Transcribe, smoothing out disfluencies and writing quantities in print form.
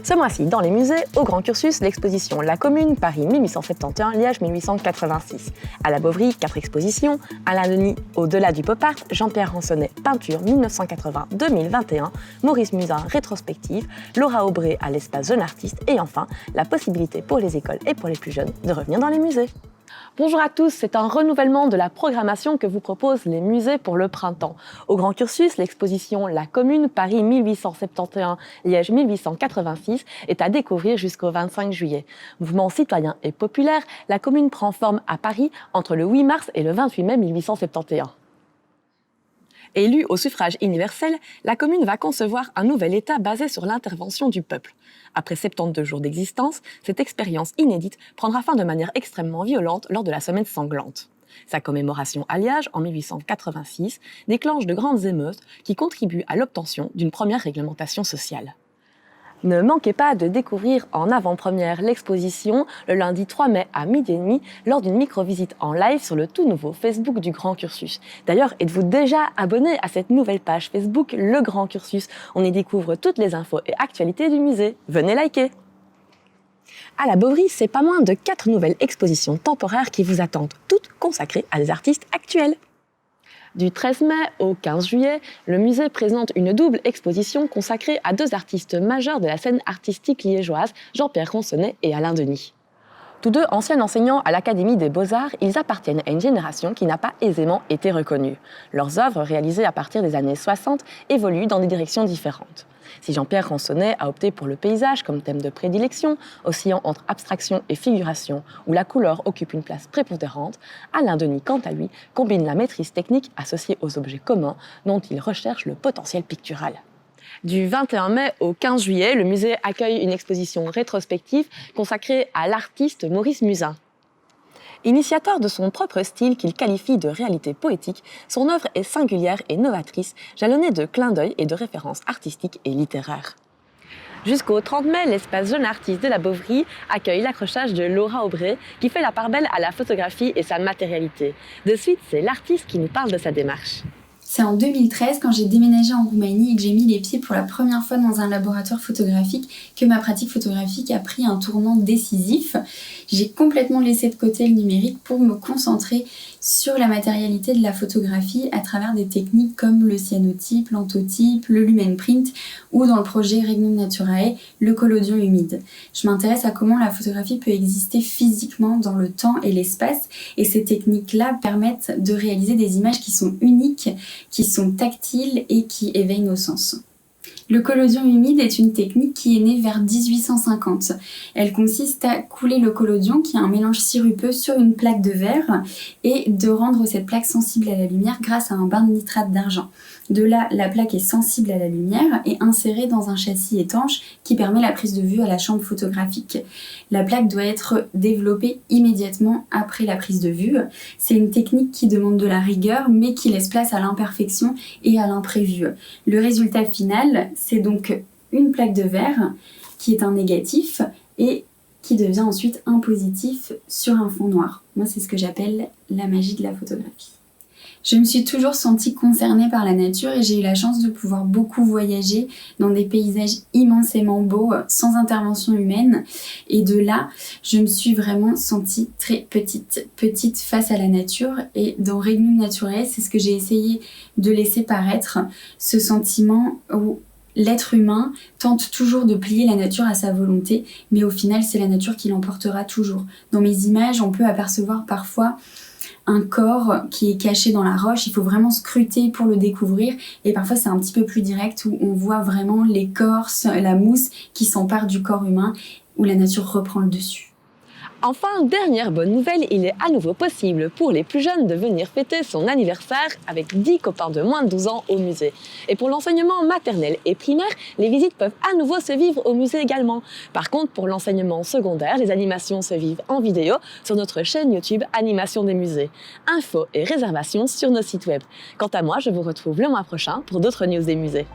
Ce mois-ci, dans les musées, au Grand Cursus, l'exposition La Commune, Paris 1871, Liège 1886. À la Bovry, 4 expositions. Alain Denis, Au-delà du pop art. Jean-Pierre Ransonnet, Peinture 1980-2021. Maurice Musin, Rétrospective. Laura Aubray à l'Espace Jeune Artiste. Et enfin, la possibilité pour les écoles et pour les plus jeunes de revenir dans les musées. Bonjour à tous, c'est un renouvellement de la programmation que vous proposent les musées pour le printemps. Au Grand Cursus, l'exposition La Commune, Paris 1871, Liège 1886 est à découvrir jusqu'au 25 juillet. Mouvement citoyen et populaire, la Commune prend forme à Paris entre le 8 mars et le 28 mai 1871. Élue au suffrage universel, la Commune va concevoir un nouvel État basé sur l'intervention du peuple. Après 72 jours d'existence, cette expérience inédite prendra fin de manière extrêmement violente lors de la Semaine sanglante. Sa commémoration à Liège, en 1886, déclenche de grandes émeutes qui contribuent à l'obtention d'une première réglementation sociale. Ne manquez pas de découvrir en avant-première l'exposition le lundi 3 mai à 12h30 lors d'une micro-visite en live sur le tout nouveau Facebook du Grand Cursus. D'ailleurs, êtes-vous déjà abonné à cette nouvelle page Facebook Le Grand Cursus? On y découvre toutes les infos et actualités du musée. Venez liker! À la Bovry, c'est pas moins de 4 nouvelles expositions temporaires qui vous attendent, toutes consacrées à des artistes actuels. Du 13 mai au 15 juillet, le musée présente une double exposition consacrée à 2 artistes majeurs de la scène artistique liégeoise, Jean-Pierre Ransonnet et Alain Denis. Tous deux anciens enseignants à l'Académie des Beaux-Arts, ils appartiennent à une génération qui n'a pas aisément été reconnue. Leurs œuvres, réalisées à partir des années 60, évoluent dans des directions différentes. Si Jean-Pierre Ransonnet a opté pour le paysage comme thème de prédilection, oscillant entre abstraction et figuration, où la couleur occupe une place prépondérante, Alain Denis, quant à lui, combine la maîtrise technique associée aux objets communs dont il recherche le potentiel pictural. Du 21 mai au 15 juillet, le musée accueille une exposition rétrospective consacrée à l'artiste Maurice Musin. Initiateur de son propre style qu'il qualifie de réalité poétique, son œuvre est singulière et novatrice, jalonnée de clins d'œil et de références artistiques et littéraires. Jusqu'au 30 mai, l'espace Jeune Artiste de la Bovry accueille l'accrochage de Laura Aubray, qui fait la part belle à la photographie et sa matérialité. De suite, c'est l'artiste qui nous parle de sa démarche. C'est en 2013, quand j'ai déménagé en Roumanie et que j'ai mis les pieds pour la première fois dans un laboratoire photographique, que ma pratique photographique a pris un tournant décisif. J'ai complètement laissé de côté le numérique pour me concentrer sur la matérialité de la photographie à travers des techniques comme le cyanotype, l'anthotype, le lumen print ou dans le projet Regnum Naturae, le collodion humide. Je m'intéresse à comment la photographie peut exister physiquement dans le temps et l'espace, et ces techniques-là permettent de réaliser des images qui sont uniques, qui sont tactiles et qui éveillent nos sens. Le collodion humide est une technique qui est née vers 1850. Elle consiste à couler le collodion, qui est un mélange sirupeux, sur une plaque de verre et de rendre cette plaque sensible à la lumière grâce à un bain de nitrate d'argent. De là, la plaque est sensible à la lumière et insérée dans un châssis étanche qui permet la prise de vue à la chambre photographique. La plaque doit être développée immédiatement après la prise de vue. C'est une technique qui demande de la rigueur, mais qui laisse place à l'imperfection et à l'imprévu. Le résultat final, c'est donc une plaque de verre qui est un négatif et qui devient ensuite un positif sur un fond noir. Moi, c'est ce que j'appelle la magie de la photographie. Je me suis toujours sentie concernée par la nature et j'ai eu la chance de pouvoir beaucoup voyager dans des paysages immensément beaux, sans intervention humaine. Et de là, je me suis vraiment sentie très petite face à la nature. Et dans Regnum Naturae, c'est ce que j'ai essayé de laisser paraître, ce sentiment où l'être humain tente toujours de plier la nature à sa volonté, mais au final, c'est la nature qui l'emportera toujours. Dans mes images, on peut apercevoir parfois un corps qui est caché dans la roche, il faut vraiment scruter pour le découvrir, et parfois c'est un petit peu plus direct où on voit vraiment l'écorce, la mousse qui s'empare du corps humain, où la nature reprend le dessus. Enfin, dernière bonne nouvelle, il est à nouveau possible pour les plus jeunes de venir fêter son anniversaire avec 10 copains de moins de 12 ans au musée. Et pour l'enseignement maternel et primaire, les visites peuvent à nouveau se vivre au musée également. Par contre, pour l'enseignement secondaire, les animations se vivent en vidéo sur notre chaîne YouTube Animation des musées. Infos et réservations sur nos sites web. Quant à moi, je vous retrouve le mois prochain pour d'autres news des musées.